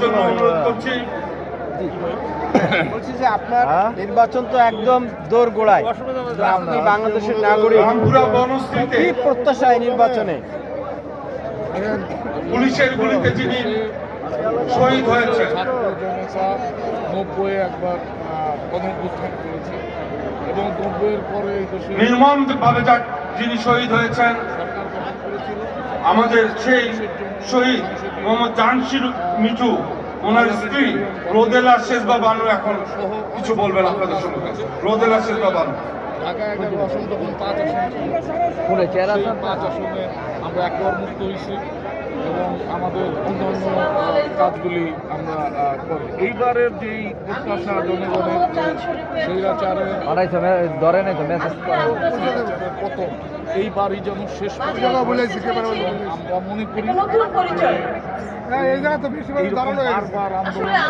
জন্য অনুরোধ করছি। বলছি যে আপনার নির্বাচন তো একদম দোর গোড়ায়, আপনি বাংলাদেশের নাগরিক, রামপুরা বনশ্রীতে কি প্রত্যাশা এই নির্বাচনে? পুলিশের গুলিতে যিনি শহীদ হয়েছেন, ছাত্র জনতা 90-এ একবার গণঅভ্যুত্থান করেছে এবং 90-এর পরে এই দেশে নির্মমভাবে যিনি শহীদ হয়েছেন, সরকার গঠন করেছিল। আমাদের সেই শহীদ মোহাম্মদ জাহাঙ্গীর মিঠু, ওনার স্ত্রী রোদেলা শেষবা বানু এখন কিছু বলবেন আপনাদের সম্মুখে। রোদেলা শেষবা বানু। ঢাকা 11 আসন তখন 5 আসন ছিল। সেই 5 আসনে আমরা একবার মুক্ত হয়েছি এবং আমাদের অন্যান্য কাজগুলি আমরা করি। এইবারের যেই প্রত্যাশা জনগণের স্বৈরাচারের পতন এইবারই যেন শেষ পর্যন্ত আমরা মনে করি এইরকম বারবার আন্দোলন